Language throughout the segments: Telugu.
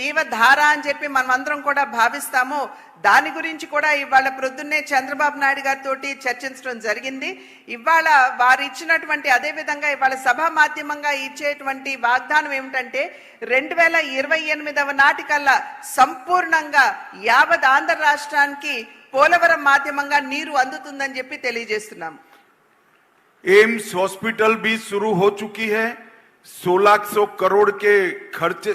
జీవధార అని చెప్పి మనమందరం కూడా భావిస్తామో దాని గురించి కూడా ఇవాళ ప్రొద్దున్నే చంద్రబాబు నాయుడు గారితో చర్చించడం జరిగింది. ఇవాళ వారు ఇచ్చినటువంటి అదే విధంగా ఇవాళ సభా మాధ్యమంగా ఇచ్చేటువంటి వాగ్దానం ఏమిటంటే 2028వ నాటికల్లా సంపూర్ణంగా యావత్ ఆంధ్ర రాష్ట్రానికి పోలవరం మాధ్యమంగా నీరు అందుతుందని చెప్పి తెలియజేస్తున్నాం. एम्स हॉस्पिटल भी शुरू हो चुकी है, 1600 करोड़ के खर्चे,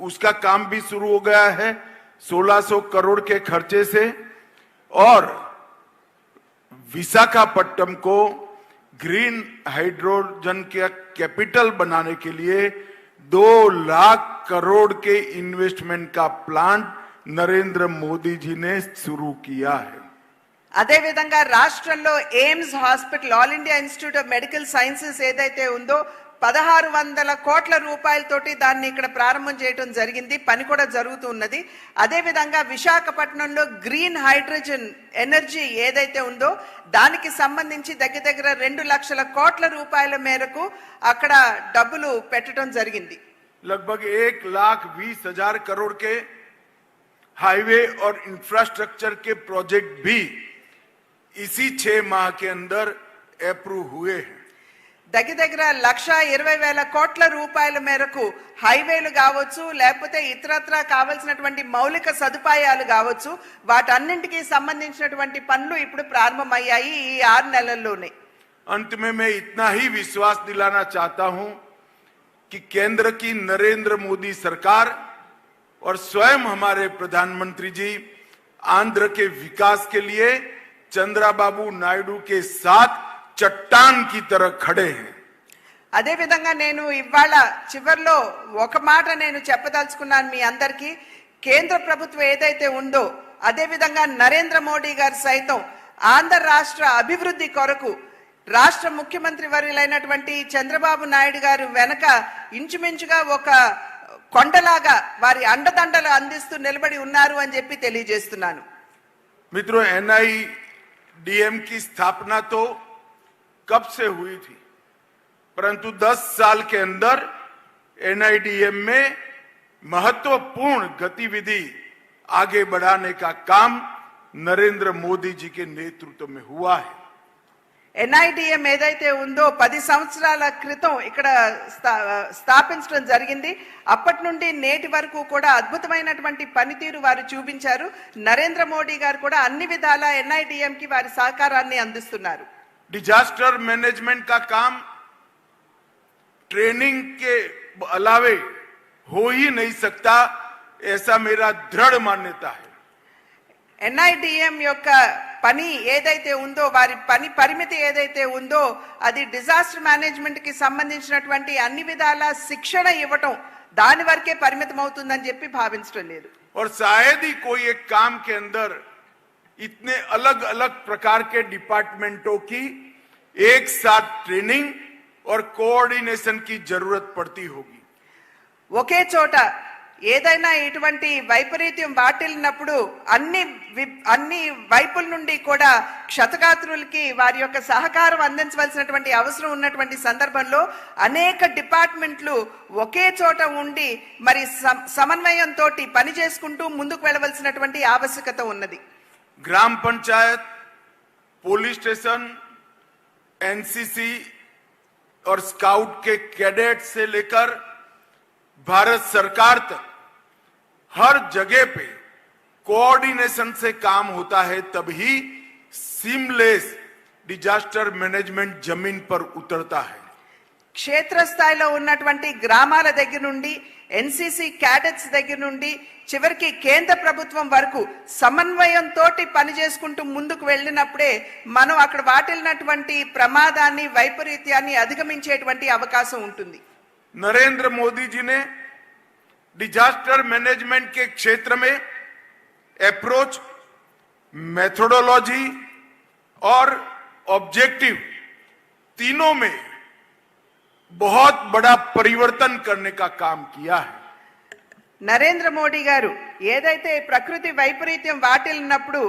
उसका काम भी शुरू हो गया है 1600 करोड़ के खर्चे से। और विशाखापट्टनम को ग्रीन हाइड्रोजन के कैपिटल बनाने के लिए 2 लाख करोड़ के इन्वेस्टमेंट का प्लान नरेंद्र मोदी जी ने शुरू किया है. అదే విధంగా రాష్ట్రంలో AIIMS hospital all India institute of medical sciences ఏదైతే ఉందో 1600 కోట్ల రూపాయలతోటి దాన్ని ఇక్కడ ప్రారంభం చేయడం జరిగింది. పని కూడా జరుగుతున్నది. అదే విధంగా విశాఖపట్నంలో గ్రీన్ హైడ్రోజన్ ఎనర్జీ ఏదైతే ఉందో దానికి సంబంధించి దగ్గర 2 లక్షల కోట్ల రూపాయల మేరకు అక్కడ డబ్బులు పెట్టడం జరిగింది. लगभग 1,20,000 करोड़ के हाईवे और इंफ्रास्ट्रक्चर के प्रोजेक्ट भी इसी 6 माह के अंदर अप्रूव हुए हैं. దగ్గర 1,20,000 కోట్ల రూపాయల మేరకు హైవేలు కావచ్చు, లేకపోతే ఇతరత్రా కావాల్సినటువంటి మౌలిక సదుపాయాలు కావచ్చు, వాటన్నింటికి సంబంధించినటువంటి పనులు ఇప్పుడు ప్రారంభమయ్యాయి ఈ 6 నెలల్లోనే. अंत में मैं इतना ही विश्वास दिलाना चाहता हूं कि केंद्र की नरेंद्र मोदी सरकार और स्वयं हमारे प्रधानमंत्री जी आंध्र के विकास के लिए चंद्रबाबू नायडू के साथ चट्टान की तरह खड़े हैं. అదే విధంగా నేను ఇవాళ చివర్లో ఒక మాట నేను చెప్పదలుచుకున్నాను మీ అందరికీ. కేంద్ర ప్రభుత్వం ఏదైతే ఉందో అదే విధంగా నరేంద్ర మోడీ గారు సైతం ఆంధ్ర రాష్ట్ర అభివృద్ధి కొరకు రాష్ట్ర ముఖ్యమంత్రి వర్యులైనటువంటి చంద్రబాబు నాయుడు గారు వెనక ఇంచుమించుగా ఒక కొండలాగా వారి అండదండలు అందిస్తూ నిలబడి ఉన్నారు అని చెప్పి తెలియజేస్తున్నాను. मित्रों, NIDM की स्थापना तो कब से हुई थी, परंतु 10 साल के अंदर NIDM में महत्वपूर्ण गतिविधि आगे बढ़ाने का काम नरेंद्र मोदी जी के नेतृत्व में हुआ है. NIDM ఏదైతే ఉందో 10 సంవత్సరాల క్రితం ఇక్కడ స్థాపించడం జరిగింది. అప్పటి నుండి నేటి వరకు కూడా అద్భుతమైనటువంటి పనితీరు వారు చూపించారు. నరేంద్ర మోడీ గారు కూడా అన్ని విధాల NIDM కి వారి సహకారాన్ని అందిస్తున్నారు. डिजास्टर मैनेजमेंट का काम ट्रेनिंग के अलावे हो ही नहीं सकता, ऐसा मेरा दृढ़ मान्यता है. NIDM యొక్క పని ఏదైతే ఉందో వారి పని పరిమితి ఏదైతే ఉందో అది డిజాస్టర్ మేనేజ్మెంట్ కి సంబంధించినటువంటి అన్ని విధాల శిక్షణ ఇవ్వటం దాని వరకే పరిమితం అవుతుందని చెప్పి భావించడం లేదు. और शायद ही कोई एक काम के अंदर इतने अलग अलग प्रकार के डिपार्टमेंटों की एक साथ ट्रेनिंग और कोऑर्डिनेशन की जरूरत पड़ती होगी. ఒకే చోట ఏదైనా ఇటువంటి వైపరీత్యం వాటిల్లినప్పుడు అన్ని వైపుల నుండి కూడా క్షతగాత్రులకి వారి యొక్క సహకారం అందించవలసినటువంటి అవసరం ఉన్నటువంటి సందర్భంలో అనేక డిపార్ట్మెంట్లు ఒకే చోట ఉండి మరి సమన్వయంతో పని చేసుకుంటూ ముందుకు వెళ్ళవలసినటువంటి ఆవశ్యకత ఉన్నది. ग्राम पंचायत, पुलिस स्टेशन, एनसीसी और स्काउट के कैडेट से लेकर भारत सरकार तक हर जगह पे कोऑर्डिनेशन से काम होता है, तभी सीमलेस डिजास्टर मैनेजमेंट जमीन पर उतरता है. క్షేత్రస్థాయిలో ఉన్నటువంటి గ్రామాల దగ్గర నుండి ఎన్సిసి క్యాడెట్స్ దగ్గర నుండి చివరికి కేంద్ర ప్రభుత్వం వరకు సమన్వయంతో పని చేసుకుంటూ ముందుకు వెళ్ళినప్పుడే మనం అక్కడ వాటిల్లినటువంటి ప్రమాదాన్ని వైపరీత్యాన్ని అధిగమించేటువంటి అవకాశం ఉంటుంది. नरेंद्र मोदी जी ने डिजास्टर मैनेजमेंट के क्षेत्र में अप्रोच, मेथोडोलॉजी और ऑब्जेक्टिव तीनों में बहुत बड़ा परिवर्तन करने का काम किया है. నరేంద్ర మోడీ గారు ఏదైతే ప్రకృతి వైపరీత్యం వాటిల్లినప్పుడు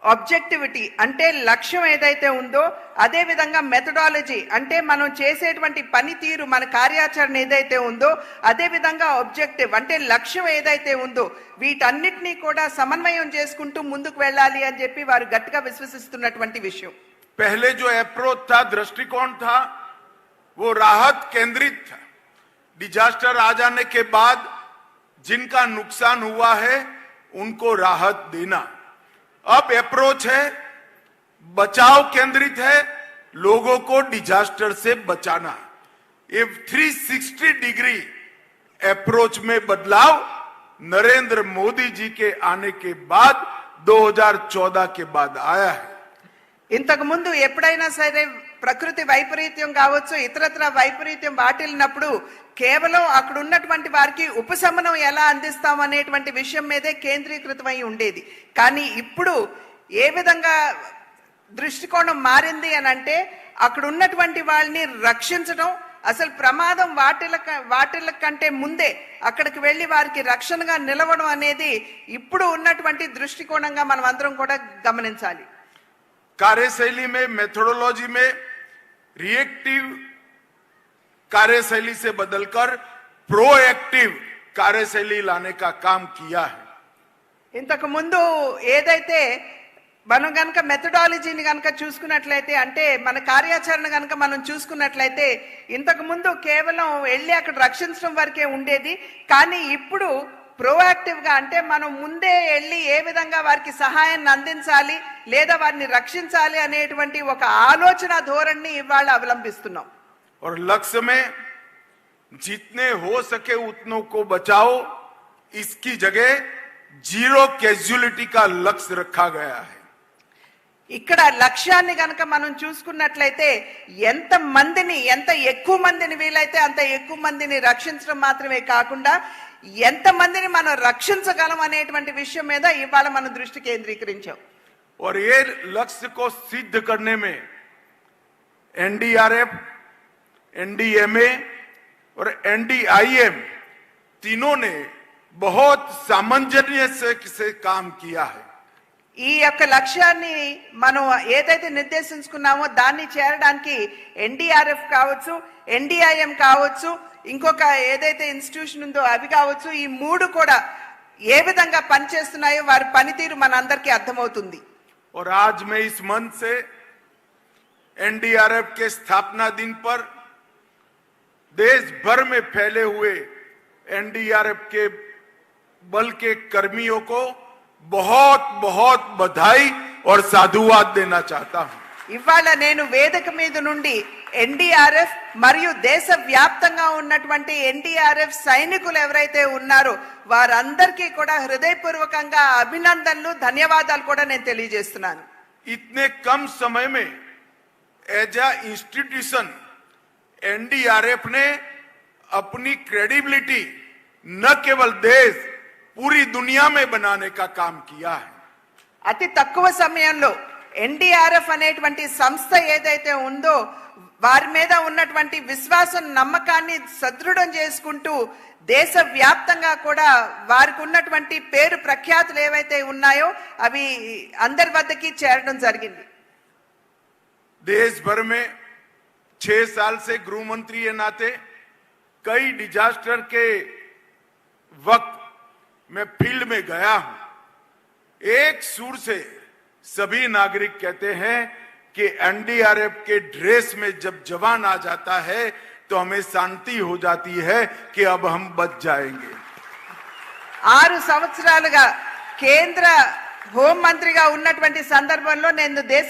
ఆబ్జెక్టివిటీ అంటే లక్ష్యం ఏదైతే ఉందో, అదే విధంగా మెథడాలజీ అంటే మనం చేసేటువంటి పనితీరు, మన కార్యాచరణ ఏదైతే ఉందో, అదే విధంగా ఆబ్జెక్టివ్ అంటే లక్ష్యం ఏదైతే ఉందో, వీటన్నిటినీ కూడా సమన్వయం చేసుకుంటూ ముందుకు వెళ్ళాలి అని చెప్పి వారు గట్టిగా విశ్వసిస్తున్నటువంటి విషయం. पहले जो अप्रोच था, दृष्टिकोण था, वो राहत केंद्रित था. डिजास्टर आ जाने के बाद जिनका नुकसान हुआ है उनको राहत देना. अब अप्रोच है बचाव केंद्रित है, लोगों को डिजास्टर से बचाना. ये 360 डिग्री अप्रोच में बदलाव नरेंद्र मोदी जी के आने के बाद 2014 के बाद आया है. ఇంతకు ముందు ఎప్పుడైనా సరే ప్రకృతి వైపరీత్యం కావచ్చు, ఇతరత్ర వైపరీత్యం వాటిల్లినప్పుడు కేవలం అక్కడ ఉన్నటువంటి వారికి ఉపశమనం ఎలా అందిస్తాం అనేటువంటి విషయం మీదే కేంద్రీకృతమై ఉండేది. కానీ ఇప్పుడు ఏ విధంగా దృష్టికోణం మారింది అని అంటే, అక్కడ ఉన్నటువంటి వాళ్ళని రక్షించడం, అసలు ప్రమాదం వాటిల కంటే ముందే అక్కడికి వెళ్ళి వారికి రక్షణగా నిలవడం అనేది ఇప్పుడు ఉన్నటువంటి దృష్టికోణంగా మనం అందరం కూడా గమనించాలి. कार्यशैली में, मेथोडोलॉजी में रिएक्टिव कार्यशैली से बदलकर प्रोएक्टिव कार्यशैली लाने का काम किया है. ఇంతకు ముందు ఏదైతే మనం గనక మెథడాలజీని గనక చూసుకున్నట్లయితే, అంటే మన కార్యాచరణ గనక మనం చూసుకున్నట్లయితే, ఇంతకు ముందు కేవలం వెళ్ళి అక్కడ రక్షించడం వరకే ఉండేది. కానీ ఇప్పుడు ప్రోయాక్టివ్ గా అంటే మనం ముందే వెళ్ళి ఏ విధంగా వారికి సహాయాన్ని అందించాలి లేదా వారిని రక్షించాలి అనేటువంటి ఒక ఆలోచన ధోరణిని ఇవాళ అవలంబిస్తున్నాం. और लक्ष्य में जितने हो सके उतनों को बचाओ, इसकी जगह जीरो कैजुअलिटी का लक्ष्य रखा गया है. ఇక్కడ లక్ష్యాన్ని గనక మనం చూసుకున్నట్లయితే, ఎంత ఎక్కువ మందిని వీలైతే అంత ఎక్కువ మందిని రక్షించడం మాత్రమే కాకుండా ఎంత మందిని మనం రక్షించగలం అనేటువంటి విషయం మీద ఇవాళ మనం దృష్టి కేంద్రీకరించాం. और ये लक्ष्य को सिद्ध करने में एनडीआरएफ, एनडीएमए और एनडीआईएम तीनों ने बहुत सामंजस्य से काम किया है. ఈ యొక్క లక్ష్యాన్ని మనం ఏదైతే నిర్దేశించుకున్నామో దాన్ని చేరడానికి ఎన్డీఆర్ఎఫ్ కావచ్చు, ఎన్డీఐఎం కావచ్చు, ఇంకొక ఏదైతే ఇన్స్టిట్యూషన్ ఉందో అవి కావచ్చు, ఈ మూడు కూడా ఏ విధంగా పనిచేస్తున్నాయో వారి పనితీరు మనందరికీ అర్థమవుతుంది. और आज मैं इस मंच से एनडीआरएफ के स्थापना दिन पर देश भर में फैले हुए एनडीआरएफ के बल के कर्मियों को बहुत बहुत बधाई और साधुवाद देना चाहता हूं. ఇవాళ నేను వేదిక మీద నుండి ఎన్డీఆర్ఎఫ్ మరియు దేశ వ్యాప్తంగా ఉన్నటువంటి ఎన్డీఆర్ఎఫ్ సైనికులు ఎవరైతే ఉన్నారో వారందరికీ కూడా హృదయపూర్వకంగా అభినందనలు, ధన్యవాదాలు కూడా నేను తెలియజేస్తున్నాను. इतने कम समय में एज अ इंस्टीट्यूशन एनडीआरएफ ने अपनी क्रेडिबिलिटी न केवल देश, पूरी दुनिया में बनाने का काम किया है. అతి తక్కువ సమయంలో ఎన్డీఆర్ఎఫ్ అనేటువంటి సంస్థ ఏదైతే ఉందో వారి మీద ఉన్నటువంటి విశ్వాసం, నమ్మకాన్ని సదృఢం చేసుకుంటూ దేశ వ్యాప్తంగా కూడా వారికి ఉన్నటువంటి పేరు ప్రఖ్యాతులు ఏవైతే ఉన్నాయో అవి అందరి వద్దకి చేరడం జరిగింది. देश भर में 6 साल से गृह मंत्री के नाते कई डिजास्टर के वक्त मैं फील्ड में गया हूं. एक सुर से सभी नागरिक कहते हैं कि एनडीआरएफ के ड्रेस में जब जवान आ जाता है तो हमें शांति हो जाती है कि अब हम बच जाएंगे. 6 సంవత్సరాలుగా కేంద్ర హోం మంత్రిగా ఉన్నటువంటి సందర్భంలో నేను దేశ